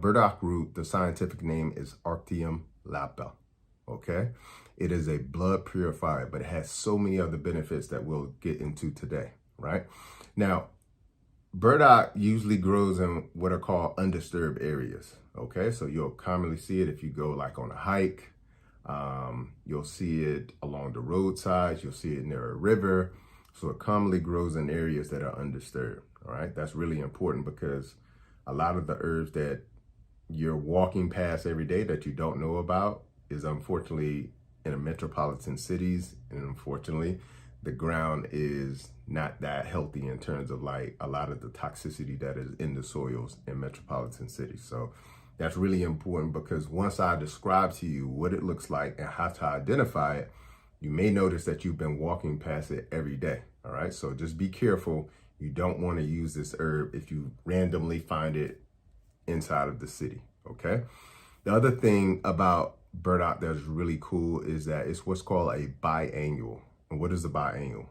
Burdock root, the scientific name is Arctium lappa, okay? It is a blood purifier, but it has so many other benefits that we'll get into today, right? Now, burdock usually grows in what are called undisturbed areas, okay? So you'll commonly see it if you go like on a hike. You'll see it along the roadsides. You'll see it near a river. So it commonly grows in areas that are undisturbed, all right? That's really important because a lot of the herbs that you're walking past every day that you don't know about is unfortunately in the metropolitan cities, and unfortunately the ground is not that healthy in terms of like a lot of the toxicity that is in the soils in metropolitan cities. So that's really important because once I describe to you what it looks like and how to identify it, you may notice that you've been walking past it every day. All right, so just be careful. You don't want to use this herb if you randomly find it inside of the city, okay? The other thing about burdock that's really cool is that it's what's called a biannual. And what is a biannual?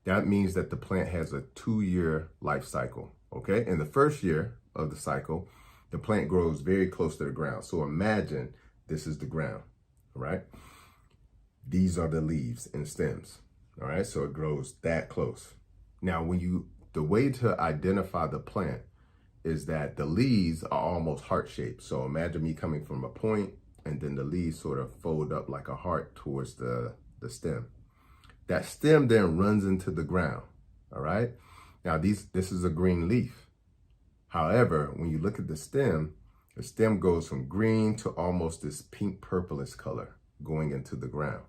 That means that the plant has a 2-year life cycle, okay? In the first year of the cycle, the plant grows very close to the ground. So imagine this is the ground, all right? These are the leaves and stems, all right? So it grows that close. Now, the way to identify the plant is that the leaves are almost heart-shaped. So imagine me coming from a point and then the leaves sort of fold up like a heart towards the stem. That stem then runs into the ground, all right? Now, this is a green leaf. However, when you look at the stem goes from green to almost this pink purplish color going into the ground,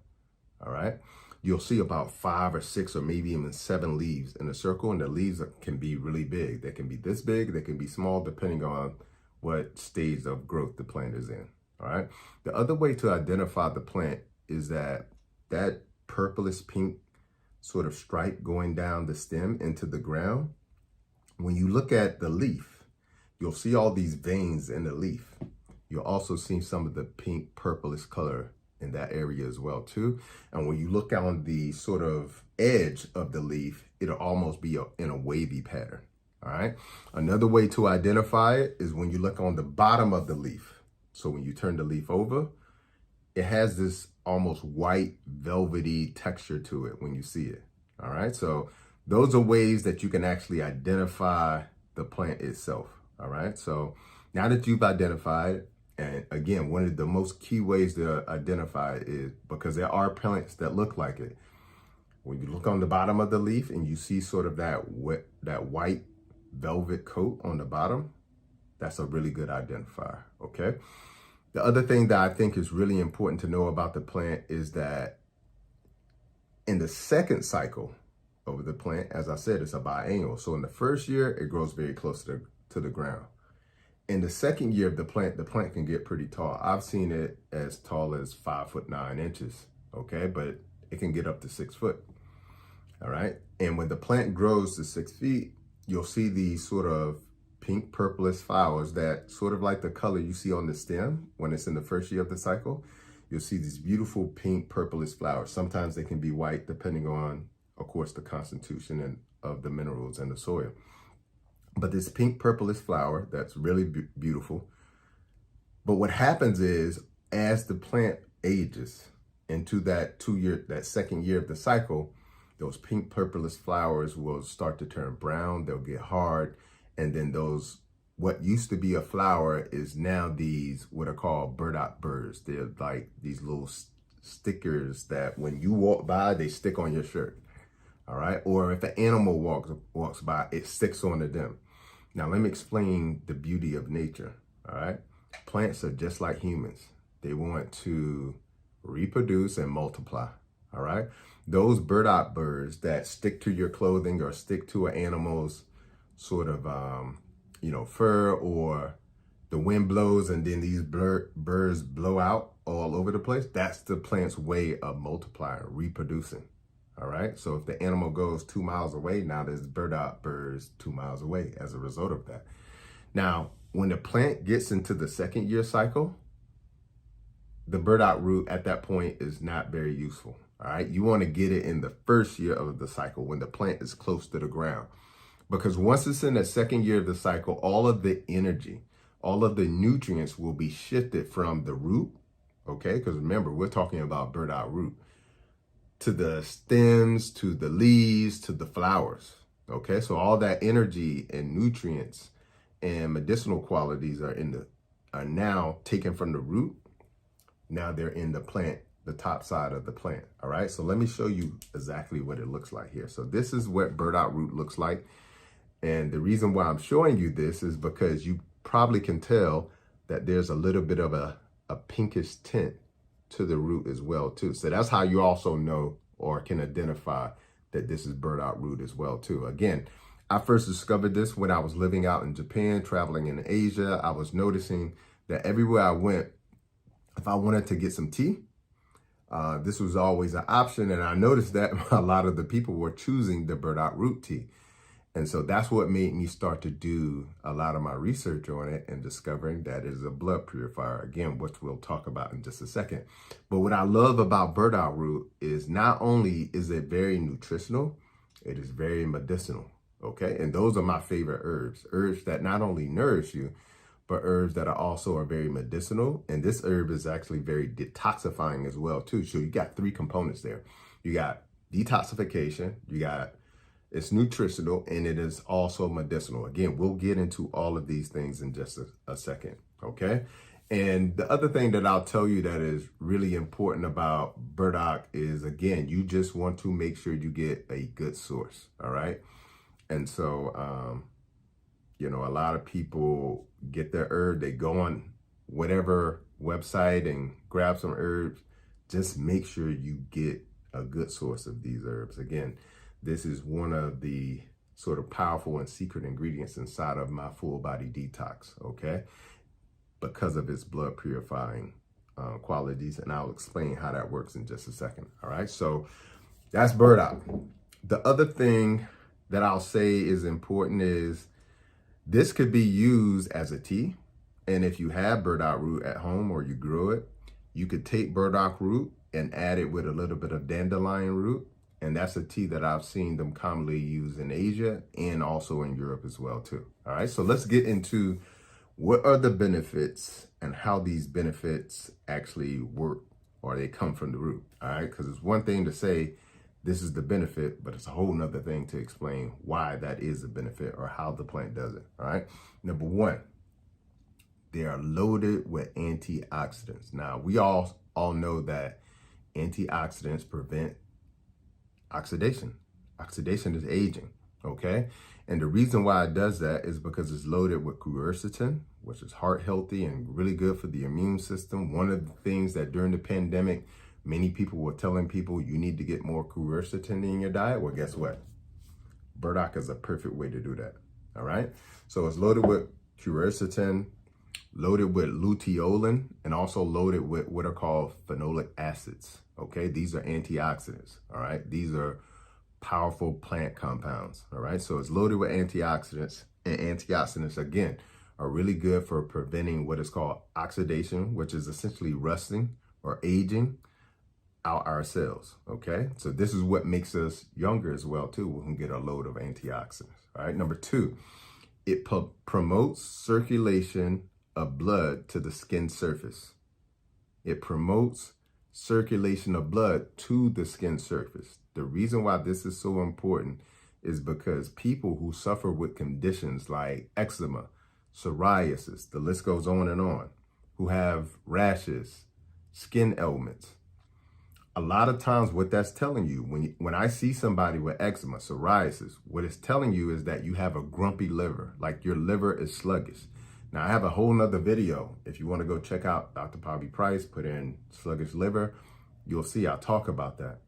all right? You'll see about 5 or 6 or maybe even 7 leaves in a circle, and the leaves can be really big. They can be this big, they can be small, depending on what stage of growth the plant is in, all right? The other way to identify the plant is that purplish pink sort of stripe going down the stem into the ground. When you look at the leaf, you'll see all these veins in the leaf. You'll also see some of the pink purplish color in that area as well too. And when you look on the sort of edge of the leaf, it'll almost be in a wavy pattern, all right? Another way to identify it is when you look on the bottom of the leaf. So when you turn the leaf over, it has this almost white velvety texture to it when you see it, all right? So those are ways that you can actually identify the plant itself, all right? So now that you've identified it, and again, one of the most key ways to identify it is because there are plants that look like it. When you look on the bottom of the leaf and you see sort of that white velvet coat on the bottom, that's a really good identifier, okay? The other thing that I think is really important to know about the plant is that in the second cycle of the plant, as I said, it's a biannual. So in the first year, it grows very close to the ground. In the second year of the plant can get pretty tall. I've seen it as tall as 5'9", okay? But it can get up to 6 foot, all right? And when the plant grows to 6 feet, you'll see these sort of pink purplish flowers that sort of like the color you see on the stem when it's in the first year of the cycle. You'll see these beautiful pink purplish flowers. Sometimes they can be white depending on, of course, the constitution of the minerals in the soil. But this pink purplish flower, that's really beautiful. But what happens is as the plant ages into that second year of the cycle, those pink purplish flowers will start to turn brown, they'll get hard. And then what used to be a flower is now these, what are called burdock burrs. They're like these little stickers that when you walk by, they stick on your shirt. All right. Or if an animal walks by, it sticks onto them. Now, let me explain the beauty of nature. All right. Plants are just like humans. They want to reproduce and multiply. All right. Those burdock burrs that stick to your clothing or stick to an animal's sort of, fur, or the wind blows and then these burrs blow out all over the place. That's the plant's way of multiplying, reproducing. All right. So if the animal goes 2 miles away, now there's burdock burrs 2 miles away as a result of that. Now, when the plant gets into the second year cycle, the burdock root at that point is not very useful. All right. You want to get it in the first year of the cycle when the plant is close to the ground. Because once it's in the second year of the cycle, all of the energy all of the nutrients will be shifted from the root, okay? Because remember, we're talking about burdock root, to the stems, to the leaves, to the flowers, okay? So all that energy and nutrients and medicinal qualities are now taken from the root. Now they're in the plant, the top side of the plant, all right? So let me show you exactly what it looks like here. So this is what burdock root looks like. And the reason why I'm showing you this is because you probably can tell that there's a little bit of a pinkish tint to the root as well too. So that's how you also know or can identify that this is burdock root as well too. Again, I first discovered this when I was living out in Japan, traveling in Asia. I was noticing that everywhere I went, if I wanted to get some tea, this was always an option. And I noticed that a lot of the people were choosing the burdock root tea. And so that's what made me start to do a lot of my research on it and discovering that it is a blood purifier, again, which we'll talk about in just a second. But what I love about burdock root is not only is it very nutritional, it is very medicinal, okay? And those are my favorite herbs that not only nourish you, but herbs that are very medicinal. And this herb is actually very detoxifying as well too. So you got three components there. You got detoxification, it's nutritional, and it is also medicinal. Again, we'll get into all of these things in just a second, okay? And the other thing that I'll tell you that is really important about burdock is, again, you just want to make sure you get a good source, all right? And so, you know, a lot of people get their herb, they go on whatever website and grab some herbs. Just make sure you get a good source of these herbs. Again, this is one of the sort of powerful and secret ingredients inside of my full body detox, okay? Because of its blood purifying qualities. And I'll explain how that works in just a second, all right? So that's burdock. The other thing that I'll say is important is this could be used as a tea. And if you have burdock root at home or you grow it, you could take burdock root and add it with a little bit of dandelion root. And that's a tea that I've seen them commonly use in Asia and also in Europe as well too. All right, so let's get into what are the benefits and how these benefits actually work or they come from the root. All right, because it's one thing to say this is the benefit, but it's a whole nother thing to explain why that is a benefit or how the plant does it. All right, number one, they are loaded with antioxidants. Now, we all know that antioxidants prevent oxidation. Oxidation is aging, okay? And the reason why it does that is because it's loaded with quercetin, which is heart healthy and really good for the immune system. One of the things that during the pandemic, many people were telling people you need to get more quercetin in your diet. Well, guess what? Burdock is a perfect way to do that, all right? So it's loaded with quercetin, loaded with luteolin, and also loaded with what are called phenolic acids. Okay, these are antioxidants, all right? These are powerful plant compounds, all right? So it's loaded with antioxidants, and antioxidants, again, are really good for preventing what is called oxidation, which is essentially rusting or aging out our cells, okay? So this is what makes us younger as well, too. We can get a load of antioxidants, all right? Number two, it promotes circulation of blood to the skin surface. It promotes circulation of blood to the skin surface. The reason why this is so important is because people who suffer with conditions like eczema, psoriasis, the list goes on, who have rashes, skin ailments, a lot of times what that's telling you, when I see somebody with eczema, psoriasis, what it's telling you is that you have a grumpy liver, like your liver is sluggish. Now, I have a whole nother video. If you want to go check out Dr. Bobby Price, put in sluggish liver, you'll see I'll talk about that.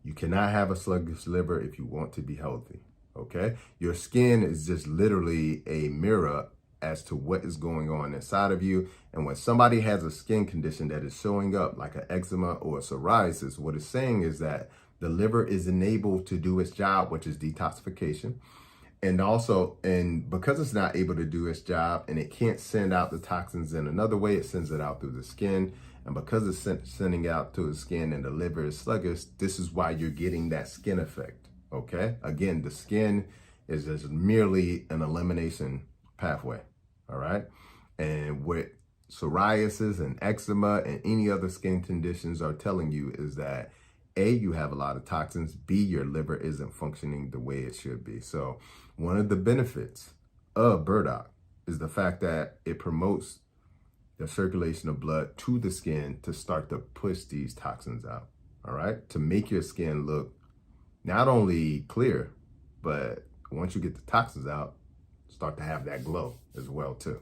You cannot have a sluggish liver if you want to be healthy, okay? Your skin is just literally a mirror as to what is going on inside of you. And when somebody has a skin condition that is showing up like an eczema or a psoriasis, what it's saying is that the liver is enabled to do its job, which is detoxification. And because it's not able to do its job and it can't send out the toxins in another way, it sends it out through the skin. And because it's sending it out through the skin and the liver is sluggish, this is why you're getting that skin effect, okay? Again, the skin is just merely an elimination pathway, all right? And what psoriasis and eczema and any other skin conditions are telling you is that A, you have a lot of toxins, B, your liver isn't functioning the way it should be. So one of the benefits of burdock is the fact that it promotes the circulation of blood to the skin to start to push these toxins out, all right? To make your skin look not only clear, but once you get the toxins out, start to have that glow as well too.